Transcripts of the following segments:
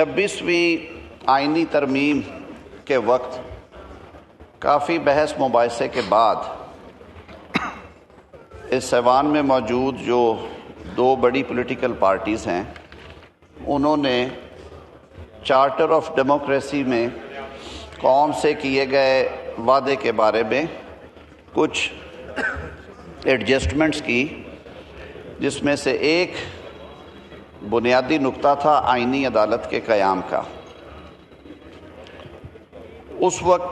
26ویں آئینی ترمیم کے وقت کافی بحث مباحثے کے بعد اس ایوان میں موجود جو دو بڑی پولیٹیکل پارٹیز ہیں انہوں نے چارٹر آف ڈیموکریسی میں قوم سے کیے گئے وعدے کے بارے میں کچھ ایڈجسٹمنٹس کی، جس میں سے ایک بنیادی نقطہ تھا آئینی عدالت کے قیام کا۔ اس وقت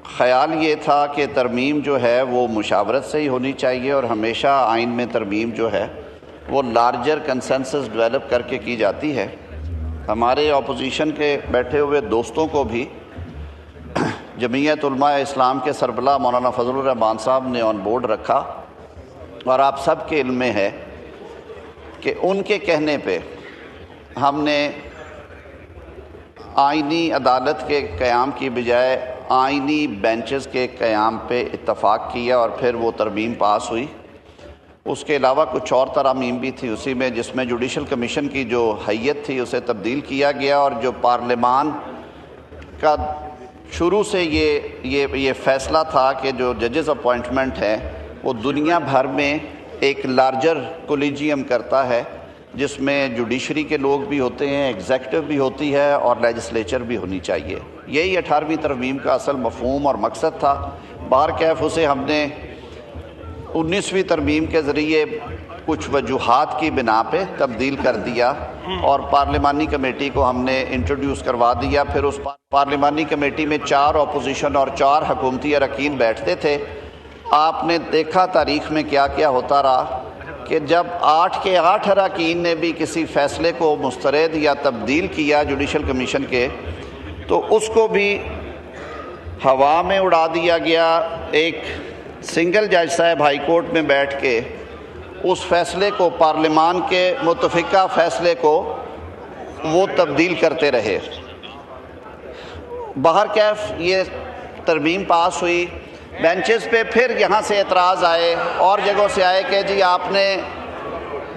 خیال یہ تھا کہ ترمیم جو ہے وہ مشاورت سے ہی ہونی چاہیے، اور ہمیشہ آئین میں ترمیم جو ہے وہ لارجر کنسنسس ڈیولپ کر کے کی جاتی ہے۔ ہمارے اپوزیشن کے بیٹھے ہوئے دوستوں کو بھی جمعیت علماء اسلام کے سربراہ مولانا فضل الرحمان صاحب نے آن بورڈ رکھا، اور آپ سب کے علم میں ہے کہ ان کے کہنے پہ ہم نے آئینی عدالت کے قیام کی بجائے آئینی بینچز کے قیام پہ اتفاق کیا، اور پھر وہ ترمیم پاس ہوئی۔ اس کے علاوہ کچھ اور ترامیم بھی تھی اسی میں، جس میں جوڈیشل کمیشن کی جو حیت تھی اسے تبدیل کیا گیا، اور جو پارلیمان کا شروع سے یہ فیصلہ تھا کہ جو ججز اپوائنٹمنٹ ہے وہ دنیا بھر میں ایک لارجر کولیجیم کرتا ہے، جس میں جوڈیشری کے لوگ بھی ہوتے ہیں، ایگزیکٹو بھی ہوتی ہے، اور لیجسلیچر بھی ہونی چاہیے۔ یہی 18ویں ترمیم کا اصل مفہوم اور مقصد تھا۔ بہرکیف اسے ہم نے 19ویں ترمیم کے ذریعے کچھ وجوہات کی بنا پہ تبدیل کر دیا، اور پارلیمانی کمیٹی کو ہم نے انٹروڈیوس کروا دیا۔ پھر اس پارلیمانی کمیٹی میں 4 اپوزیشن اور 4 حکومتی اراکین بیٹھتے تھے۔ آپ نے دیکھا تاریخ میں کیا کیا ہوتا رہا کہ جب 8 کے 8 اراکین نے بھی کسی فیصلے کو مسترد یا تبدیل کیا جوڈیشل کمیشن کے، تو اس کو بھی ہوا میں اڑا دیا گیا۔ ایک سنگل جج صاحب ہائی کورٹ میں بیٹھ کے اس فیصلے کو، پارلیمان کے متفقہ فیصلے کو، وہ تبدیل کرتے رہے۔ بہرکیف یہ ترمیم پاس ہوئی۔ بینچز پہ پھر یہاں سے اعتراض آئے اور جگہوں سے آئے کہ جی آپ نے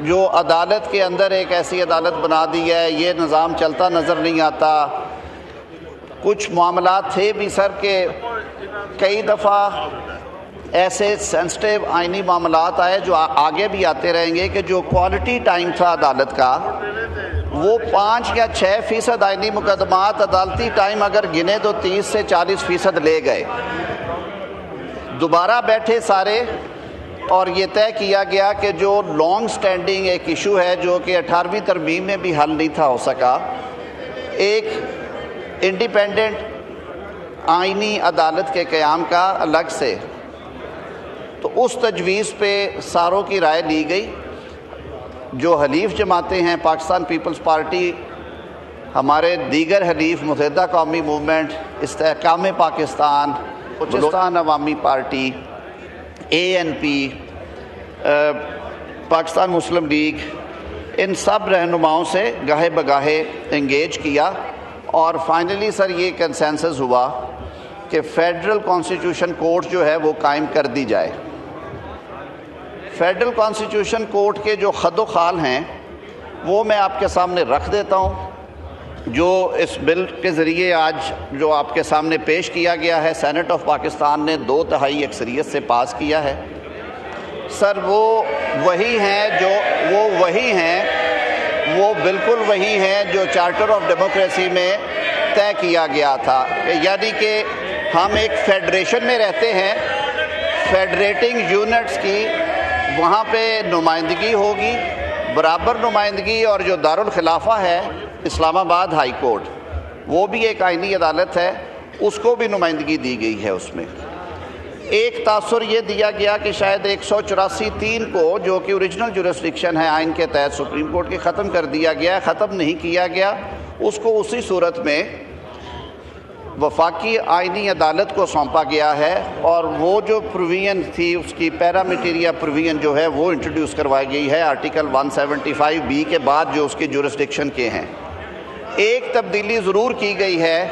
جو عدالت کے اندر ایک ایسی عدالت بنا دی ہے، یہ نظام چلتا نظر نہیں آتا۔ کچھ معاملات تھے بھی سر کہ کئی دفعہ ایسے سینسٹیو آئینی معاملات آئے جو آگے بھی آتے رہیں گے کہ جو کوالٹی ٹائم تھا عدالت کا، وہ 5 یا 6% آئینی مقدمات عدالتی ٹائم اگر گنے تو 30 سے 40% لے گئے۔ دوبارہ بیٹھے سارے، اور یہ طے کیا گیا کہ جو لانگ سٹینڈنگ ایک ایشو ہے جو کہ 18ویں ترمیم میں بھی حل نہیں تھا ہو سکا، ایک انڈیپینڈنٹ آئینی عدالت کے قیام کا الگ سے، تو اس تجویز پہ ساروں کی رائے لی گئی۔ جو حلیف جماعتیں ہیں، پاکستان پیپلز پارٹی، ہمارے دیگر حلیف متحدہ قومی موومنٹ، استحکام پاکستان، بلوچستان عوامی پارٹی، ANP، پاکستان مسلم لیگ، ان سب رہنماؤں سے گاہے بگاہے انگیج کیا، اور فائنلی سر یہ کنسنسس ہوا کہ فیڈرل کانسٹیٹیوشن کورٹ جو ہے وہ قائم کر دی جائے۔ فیڈرل کانسٹیٹیوشن کورٹ کے جو خد و خال ہیں وہ میں آپ کے سامنے رکھ دیتا ہوں، جو اس بل کے ذریعے آج جو آپ کے سامنے پیش کیا گیا ہے، سینٹ آف پاکستان نے 2/3 اکثریت سے پاس کیا ہے۔ سر وہ وہی بالکل وہی ہیں جو چارٹر آف ڈیموکریسی میں طے کیا گیا تھا، یعنی کہ ہم ایک فیڈریشن میں رہتے ہیں، فیڈریٹنگ یونٹس کی وہاں پہ نمائندگی ہوگی، برابر نمائندگی، اور جو دارالخلافہ ہے اسلام آباد ہائی کورٹ، وہ بھی ایک آئینی عدالت ہے، اس کو بھی نمائندگی دی گئی ہے۔ اس میں ایک تاثر یہ دیا گیا کہ شاید 184(3) کو، جو کہ اوریجنل جورسڈکشن ہے آئین کے تحت سپریم کورٹ کے، ختم کر دیا گیا ہے۔ ختم نہیں کیا گیا، اس کو اسی صورت میں وفاقی آئینی عدالت کو سونپا گیا ہے، اور وہ جو پروویژن تھی اس کی پیرامیٹیریا پروویژن جو ہے وہ انٹروڈیوس کروائی گئی ہے آرٹیکل 175B کے بعد، جو اس کی جورسڈکشن کے ہیں۔ ایک تبدیلی ضرور کی گئی ہے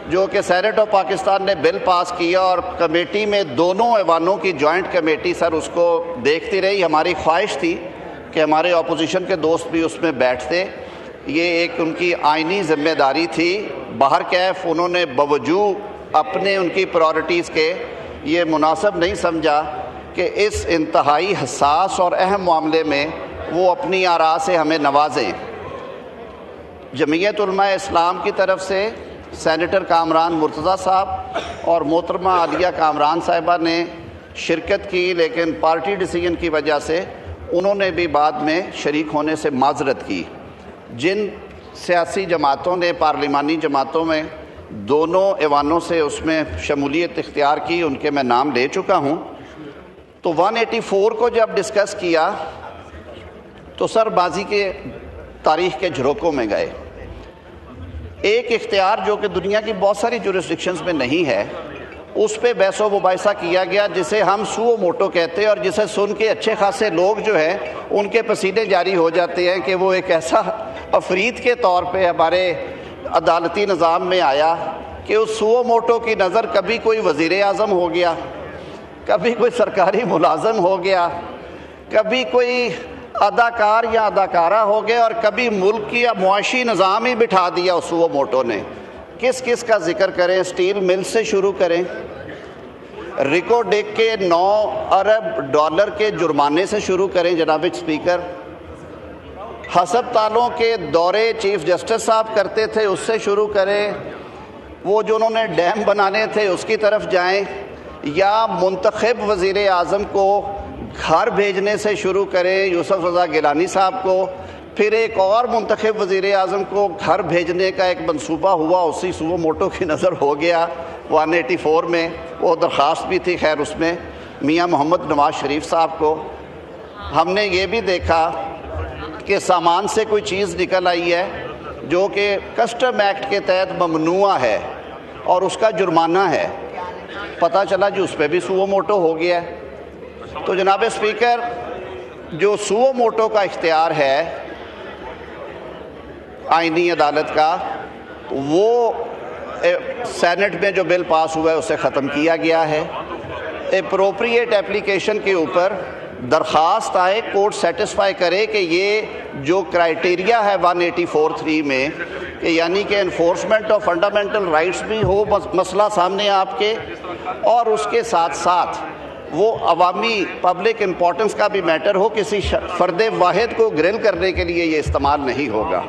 جو کہ سینٹ آف پاکستان نے بل پاس کیا، اور کمیٹی میں دونوں ایوانوں کی جوائنٹ کمیٹی سر اس کو دیکھتی رہی۔ ہماری خواہش تھی کہ ہمارے اپوزیشن کے دوست بھی اس میں بیٹھتے۔ یہ ایک ان کی آئینی ذمہ داری تھی۔ بہرکیف انہوں نے باوجود اپنے ان کی پرائرٹیز کے یہ مناسب نہیں سمجھا کہ اس انتہائی حساس اور اہم معاملے میں وہ اپنی آراء سے ہمیں نوازیں۔ جمعیت علماء اسلام کی طرف سے سینیٹر کامران مرتضیٰ صاحب اور محترمہ عالیہ کامران صاحبہ نے شرکت کی، لیکن پارٹی ڈیسیژن کی وجہ سے انہوں نے بھی بعد میں شریک ہونے سے معذرت کی۔ جن سیاسی جماعتوں نے پارلیمانی جماعتوں میں دونوں ایوانوں سے اس میں شمولیت اختیار کی، ان کے میں نام لے چکا ہوں، تو 184 کو جب ڈسکس کیا تو سر بازی کے تاریخ کے جھروکوں میں گئے۔ ایک اختیار جو کہ دنیا کی بہت ساری جورسڈکشنز میں نہیں ہے، اس پہ بحث و مباحثہ کیا گیا، جسے ہم سو موٹو کہتے ہیں، اور جسے سن کے اچھے خاصے لوگ جو ہیں ان کے پسینے جاری ہو جاتے ہیں کہ وہ ایک ایسا افرید کے طور پہ ہمارے عدالتی نظام میں آیا کہ اس سو موٹو کی نظر کبھی کوئی وزیر اعظم ہو گیا، کبھی کوئی سرکاری ملازم ہو گیا، کبھی کوئی اداکار یا اداکارہ ہو گئے، اور کبھی ملک کی یا معاشی نظام ہی بٹھا دیا اس سو موٹو نے۔ کس کس کا ذکر کریں؟ سٹیل مل سے شروع کریں، ریکو ڈیک کے 9 ارب ڈالر کے جرمانے سے شروع کریں جناب اسپیکر، ہسپتالوں کے دورے چیف جسٹس صاحب کرتے تھے اس سے شروع کریں، وہ جو انہوں نے ڈیم بنانے تھے اس کی طرف جائیں، یا منتخب وزیر اعظم کو گھر بھیجنے سے شروع کریں یوسف رضا گیلانی صاحب کو، پھر ایک اور منتخب وزیر اعظم کو گھر بھیجنے کا ایک منصوبہ ہوا، اسی سو موٹو کی نظر ہو گیا 184 میں، وہ درخواست بھی تھی خیر اس میں میاں محمد نواز شریف صاحب کو۔ ہم نے یہ بھی دیکھا کہ سامان سے کوئی چیز نکل آئی ہے جو کہ کسٹم ایکٹ کے تحت ممنوع ہے اور اس کا جرمانہ ہے، پتہ چلا جی اس پہ بھی سو موٹو ہو گیا ہے۔ تو جناب اسپیکر، جو سو موٹو کا اختیار ہے آئینی عدالت کا، وہ سینٹ میں جو بل پاس ہوا ہے اسے ختم کیا گیا ہے۔ اپروپریٹ اپلیکیشن کے اوپر درخواست آئے، کورٹ سیٹسفائی کرے کہ یہ جو کرائیٹیریا ہے 184(3) میں، کہ یعنی کہ انفورسمنٹ آف فنڈامنٹل رائٹس بھی ہو مسئلہ سامنے آپ کے، اور اس کے ساتھ ساتھ وہ عوامی پبلک امپورٹنس کا بھی میٹر ہو، کسی فرد واحد کو گرل کرنے کے لیے یہ استعمال نہیں ہوگا۔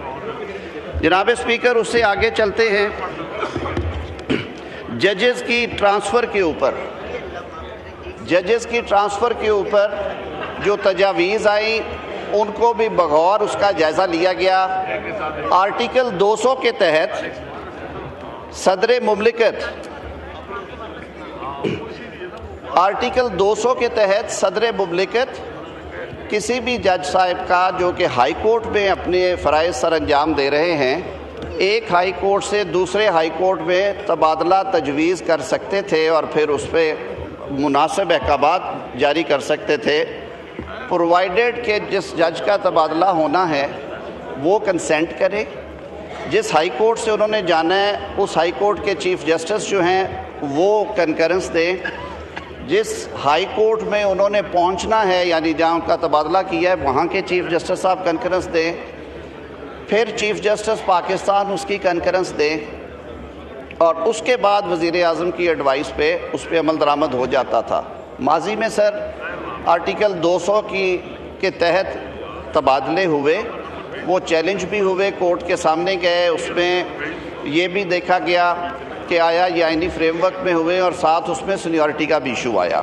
جناب اسپیکر، اس سے آگے چلتے ہیں، ججز کی ٹرانسفر کے اوپر جو تجاویز آئیں ان کو بھی بغور اس کا جائزہ لیا گیا۔ آرٹیکل 200 کے تحت صدر مملکت کسی بھی جج صاحب کا جو کہ ہائی کورٹ میں اپنے فرائض سر انجام دے رہے ہیں، ایک ہائی کورٹ سے دوسرے ہائی کورٹ میں تبادلہ تجویز کر سکتے تھے اور پھر اس پہ مناسب احکامات جاری کر سکتے تھے، پرووائڈیڈ کہ جس جج کا تبادلہ ہونا ہے وہ کنسینٹ کرے، جس ہائی کورٹ سے انہوں نے جانا ہے اس ہائی کورٹ کے چیف جسٹس جو ہیں وہ کنکرنس دیں، جس ہائی کورٹ میں انہوں نے پہنچنا ہے یعنی جہاں ان کا تبادلہ کیا ہے وہاں کے چیف جسٹس صاحب کنکرنس دیں، پھر چیف جسٹس پاکستان اس کی کنکرنس دیں، اور اس کے بعد وزیر اعظم کی ایڈوائس پہ اس پہ عمل درآمد ہو جاتا تھا۔ ماضی میں سر آرٹیکل 200 کے تحت تبادلے ہوئے، وہ چیلنج بھی ہوئے، کورٹ کے سامنے گئے، اس میں یہ بھی دیکھا گیا کہ آیا یہ آئینی فریم ورک میں ہوئے، اور ساتھ اس میں سینیورٹی کا بھی ایشو آیا۔